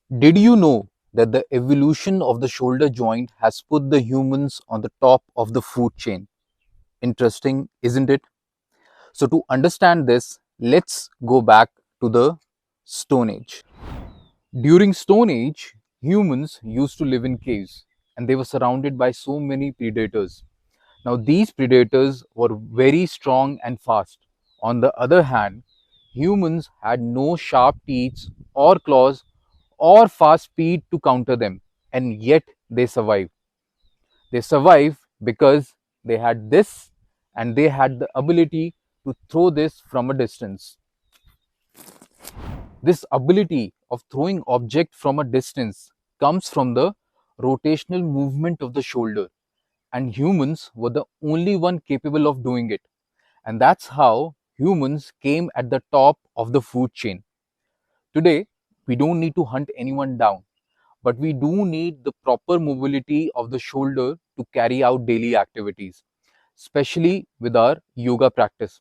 Did you know that the evolution of the shoulder joint has put the humans on the top of the food chain? Interesting, isn't it? So, to understand this, let's go back to the Stone Age. During Stone Age, humans used to live in caves and they were surrounded by so many predators. Now, these predators were very strong and fast. On the other hand, humans had no sharp teeth or claws or fast speed to counter them, and yet they survived. They survived because they had this and they had the ability to throw this from a distance. This ability of throwing object from a distance comes from the rotational movement of the shoulder, and humans were the only one capable of doing it. And that's how humans came at the top of the food chain. Today, we don't need to hunt anyone down, but we do need the proper mobility of the shoulder to carry out daily activities, especially with our yoga practice.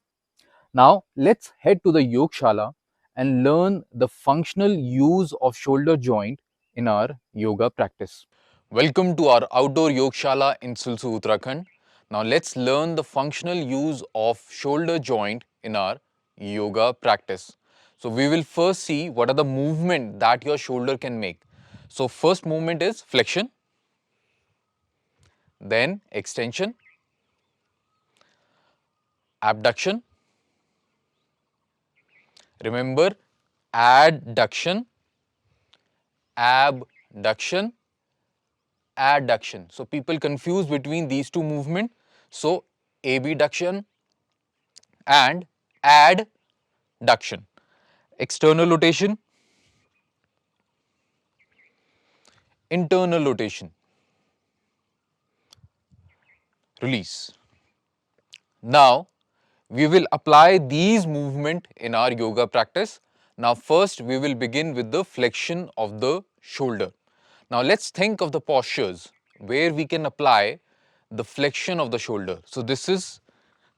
Now, let's head to the Yogshala and learn the functional use of shoulder joint in our yoga practice. Welcome to our outdoor Yogshala in Sulsu, Uttarakhand. Now, let's learn the functional use of shoulder joint in our yoga practice. So, we will first see what are the movement that your shoulder can make. So, first movement is flexion, then extension, abduction. Remember, adduction, abduction, adduction. So people confuse between these two movements. So abduction and adduction. External rotation, internal rotation, release. Now we will apply these movements in our yoga practice. Now first we will begin with the flexion of the shoulder. Now let's think of the postures where we can apply the flexion of the shoulder. So this is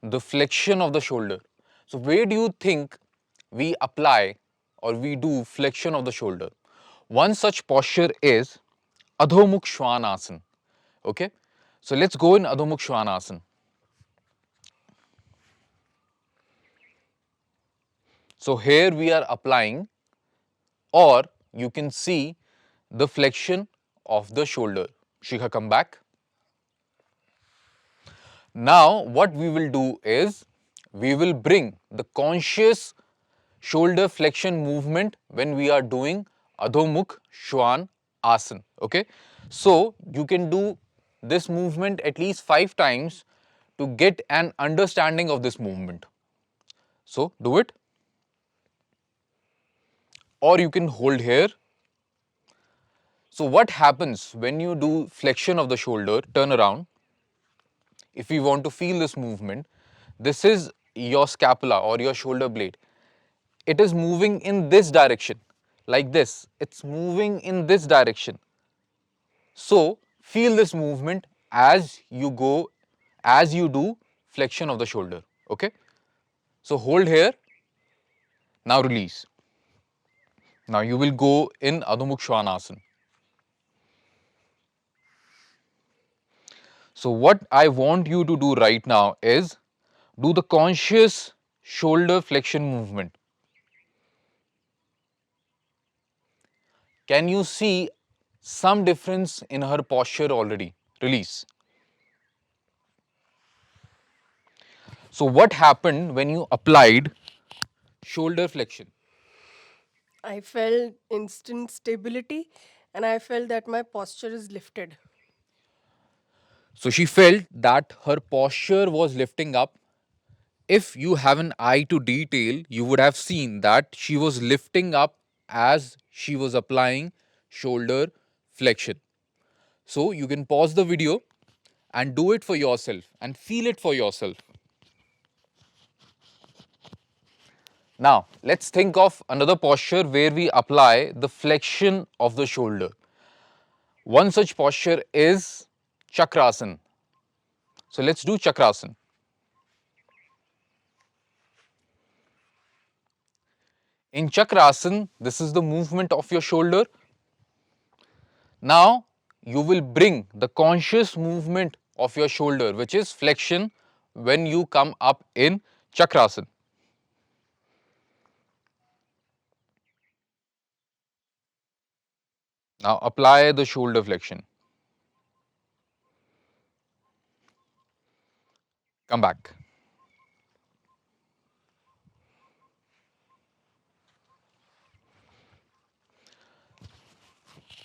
the flexion of the shoulder. So where do you think we apply or we do flexion of the shoulder? One such posture is Adhomukh shvanasana. Okay, so let's go in Adhomukh shvanasana. So here we are applying, or you can see the flexion of the shoulder. Shikha, come back. Now what we will do is we will bring the conscious shoulder flexion movement when we are doing Adhomukh Shwan Asana. Okay, so you can do this movement at least 5 times to get an understanding of this movement. So do it, or you can hold here. So what happens when you do flexion of the shoulder, turn around. If we want to feel this movement, this is your scapula or your shoulder blade. It is moving in this direction, like this. It's moving in this direction. So feel this movement as you go, as you do flexion of the shoulder. Okay. So hold here. Now release. Now you will go in Adhomukh Shvanasana. So what I want you to do right now is do the conscious shoulder flexion movement. Can you see some difference in her posture already? Release. So what happened when you applied shoulder flexion? I felt instant stability and I felt that my posture is lifted. So she felt that her posture was lifting up. If you have an eye to detail, you would have seen that she was lifting up as she was applying shoulder flexion. So you can pause the video and do it for yourself and feel it for yourself. Now, let's think of another posture where we apply the flexion of the shoulder. One such posture is Chakrasana. So let's do Chakrasana. In Chakrasana, this is the movement of your shoulder. Now you will bring the conscious movement of your shoulder, which is flexion, when you come up in Chakrasana. Now apply the shoulder flexion. Come back.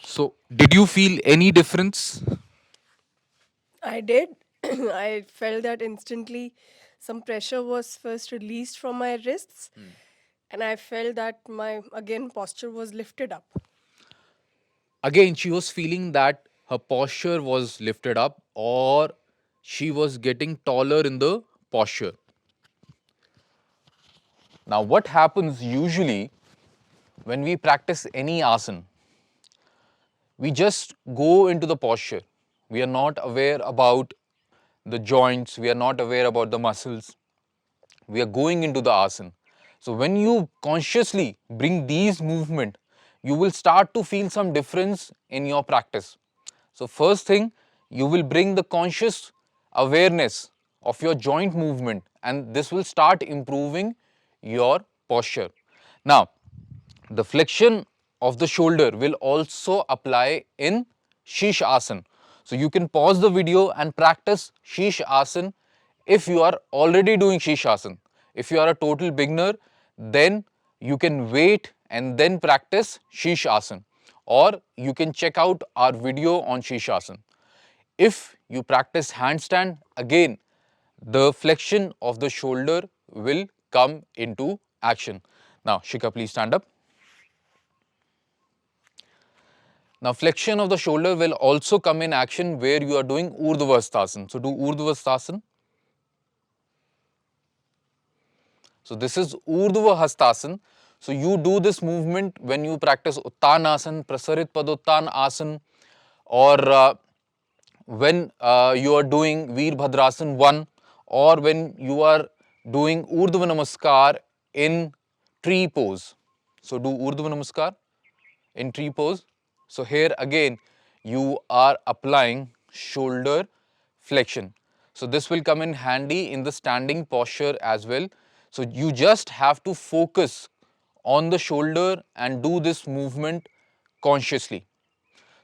So, did you feel any difference? I did. I felt that instantly some pressure was first released from my wrists, and I felt that my again posture was lifted up. Again, she was feeling that her posture was lifted up, or she was getting taller in the posture. Now, what happens usually when we practice any asana? We just go into the posture. We are not aware about the joints, we are not aware about the muscles. We are going into the asana. So when you consciously bring these movement, you will start to feel some difference in your practice. So first thing, you will bring the conscious awareness of your joint movement, and this will start improving your posture. Now, the flexion of the shoulder will also apply in Shish Asana. So you can pause the video and practice Shish Asana if you are already doing Shish Asana. If you are a total beginner, then you can wait and then practice Shish Asana. Or you can check out our video on Shish Asana. If you practice handstand, again, the flexion of the shoulder will come into action. Now, Shika, please stand up. Now, flexion of the shoulder will also come in action where you are doing Urdhva. So, do Urdhva. So, this is Urdhva Hastasana. So, you do this movement when you practice Uttanasana, Prasarit Padottan Asana, or when you are doing Veerbhadrasana 1, or when you are doing Urdhva Namaskar in tree pose. So, do Urdhva Namaskar in tree pose. So here again you are applying shoulder flexion. So this will come in handy in the standing posture as well. So you just have to focus on the shoulder and do this movement consciously.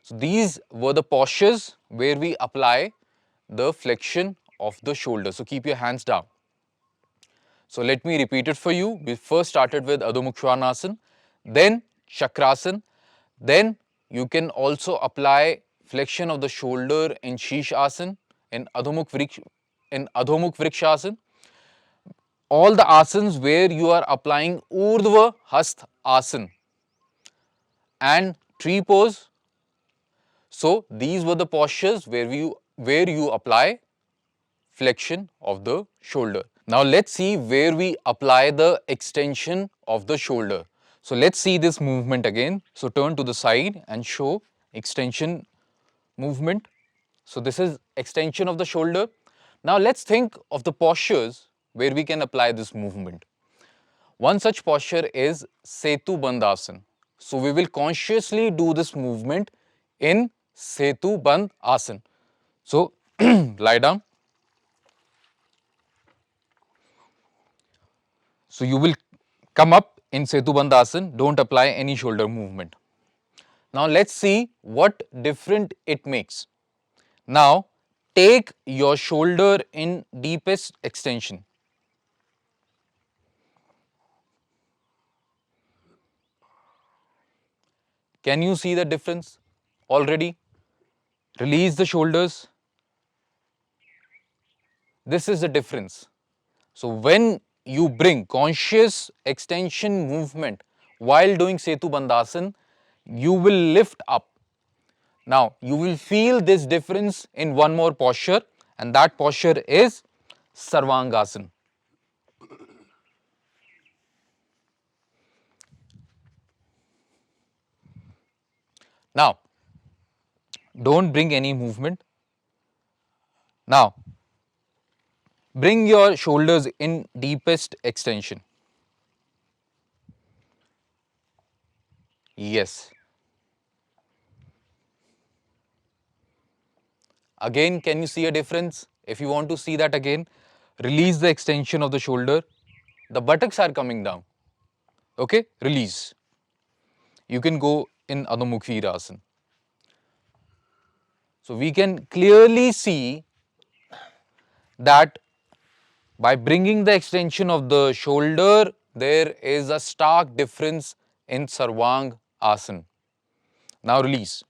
So these were the postures where we apply the flexion of the shoulder. So keep your hands down. So let me repeat it for you. We first started with Adhomukh shvanasana, then Chakrasana, then you can also apply flexion of the shoulder in Sheesh Asana, in Adhomukh Vrikshasana. All the asanas where you are applying Urdhva Hast Asana and tree pose. So these were the postures where you apply flexion of the shoulder. Now let's see where we apply the extension of the shoulder. So let's see this movement again. So turn to the side and show extension movement. So this is extension of the shoulder. Now let's think of the postures where we can apply this movement. One such posture is Setu Bandhasana. So we will consciously do this movement in Setu Bandhasana. So lie down. So you will come up in Setu Bandhasana, don't apply any shoulder movement. Now let's see what different it makes. Now take your shoulder in deepest extension. Can you see the difference already? Release the shoulders. This is the difference. So when you bring conscious extension movement while doing Setu Bandhasana, you will lift up. Now, you will feel this difference in one more posture, and that posture is Sarvangasana. Now, don't bring any movement. Now, bring your shoulders in deepest extension. Yes. Again, can you see a difference? If you want to see that again, release the extension of the shoulder. The buttocks are coming down. Okay, release. You can go in Adhomukh Virasan. So we can clearly see that by bringing the extension of the shoulder, there is a stark difference in Sarvangasana. Now release.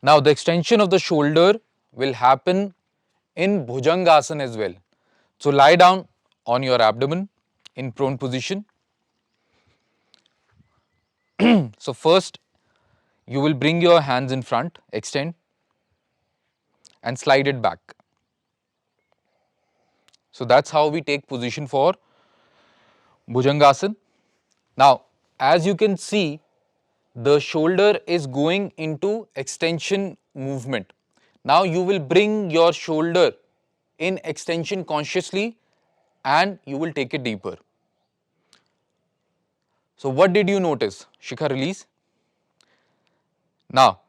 Now the extension of the shoulder will happen in Bhujangasana as well. So lie down on your abdomen in prone position. So first you will bring your hands in front, extend and slide it back. So that's how we take position for Bhujangasana. Now as you can see, the shoulder is going into extension movement. Now you will bring your shoulder in extension consciously and you will take it deeper. So what did you notice? Shikha, release. Now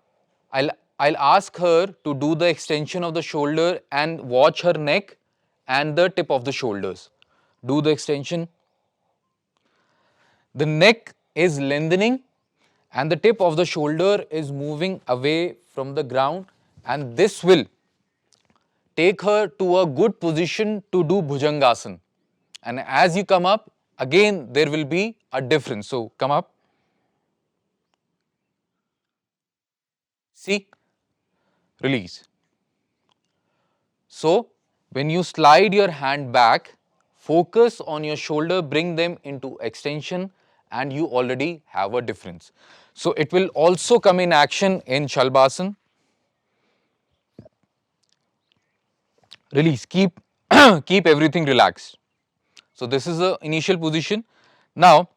I'll ask her to do the extension of the shoulder and watch her neck and the tip of the shoulders. Do the extension. The neck is lengthening and the tip of the shoulder is moving away from the ground, and this will take her to a good position to do Bhujangasana. And as you come up, again there will be a difference. So come up. See, release. So when you slide your hand back, focus on your shoulder, bring them into extension, and you already have a difference. So it will also come in action in Shalabhasana. Release. Keep keep everything relaxed. So this is the initial position. Now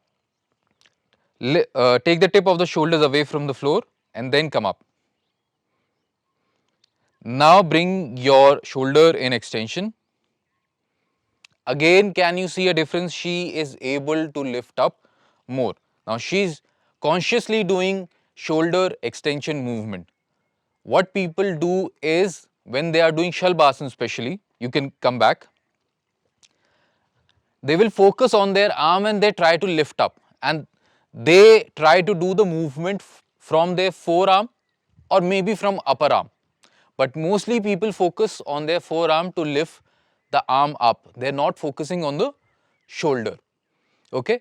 take the tip of the shoulders away from the floor and then come up. Now bring your shoulder in extension. Again, can you see a difference? She is able to lift up more. Now she is consciously doing shoulder extension movement. What people do is, when they are doing Shalabhasana especially, you can come back, they will focus on their arm and they try to lift up, and they try to do the movement from their forearm or maybe from upper arm. But mostly people focus on their forearm to lift the arm up. They are not focusing on the shoulder. Okay.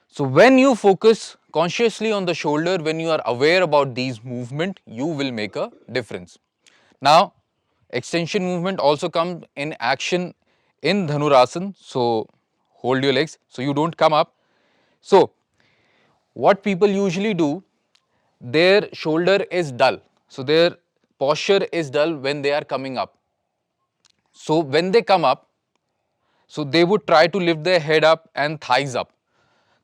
So when you focus consciously on the shoulder, when you are aware about these movement, you will make a difference. Now extension movement also comes in action in Dhanurasana. So hold your legs so you don't come up. So what people usually do, their shoulder is dull. So their posture is dull when they are coming up. So when they come up, so they would try to lift their head up and thighs up.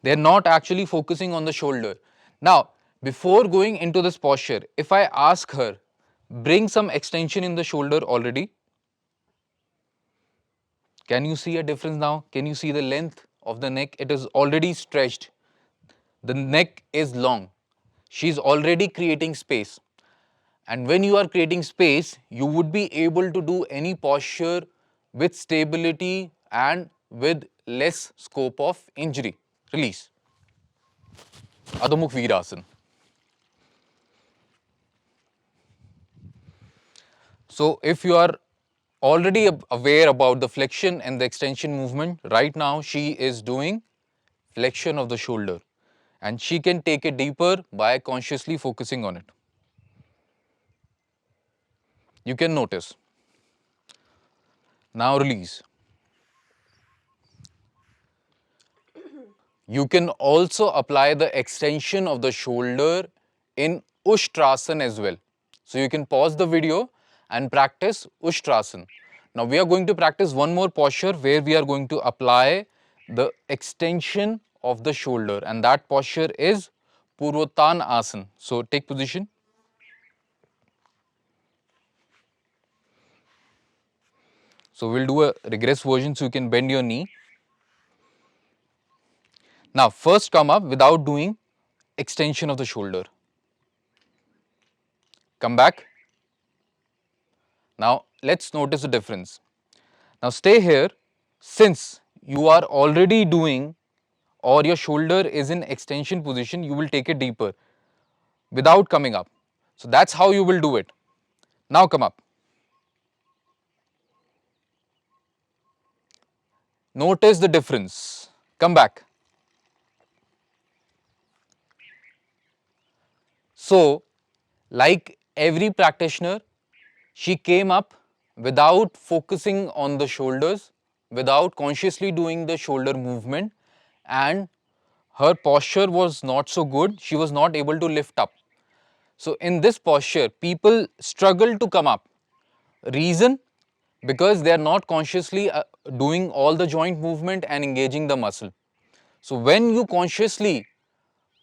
They are not actually focusing on the shoulder. Now, before going into this posture, if I ask her, bring some extension in the shoulder already. Can you see a difference now? Can you see the length of the neck? It is already stretched. The neck is long. She is already creating space. And when you are creating space, you would be able to do any posture with stability and with less scope of injury. Release. Adhomukh Virasana. So if you are already aware about the flexion and the extension movement, right now she is doing flexion of the shoulder, and she can take it deeper by consciously focusing on it. You can notice. Now release. You can also apply the extension of the shoulder in Ustrasana as well. So you can pause the video and practice Ustrasana. Now we are going to practice one more posture where we are going to apply the extension of the shoulder, and that posture is Purvottanasana. So take position. So we'll do a regress version so you can bend your knee. Now first come up without doing extension of the shoulder. Come back. Now let's notice the difference. Now stay here. Since you are already doing or your shoulder is in extension position, you will take it deeper without coming up. So that's how you will do it. Now come up. Notice the difference. Come back. So, like every practitioner, she came up without focusing on the shoulders, without consciously doing the shoulder movement, and her posture was not so good. She was not able to lift up. So, in this posture, people struggle to come up. Reason? Because they are not consciously doing all the joint movement and engaging the muscle. So, when you consciously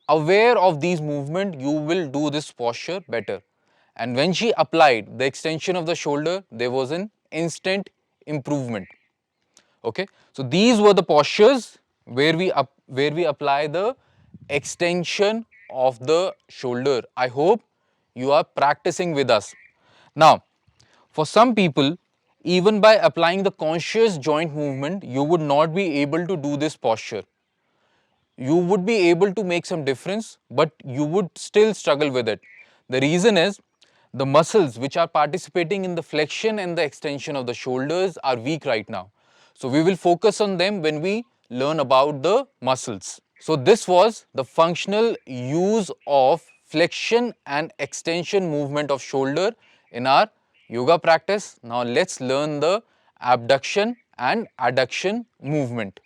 aware of these movement, you will do this posture better. And when she applied the extension of the shoulder, there was an instant improvement. Okay, so these were the postures where we apply the extension of the shoulder. I hope you are practicing with us. Now, for some people, even by applying the conscious joint movement, you would not be able to do this posture. You would be able to make some difference, but you would still struggle with it. The reason is the muscles which are participating in the flexion and the extension of the shoulders are weak right now. So we will focus on them when we learn about the muscles. So this was the functional use of flexion and extension movement of shoulder in our yoga practice. Now let's learn the abduction and adduction movement.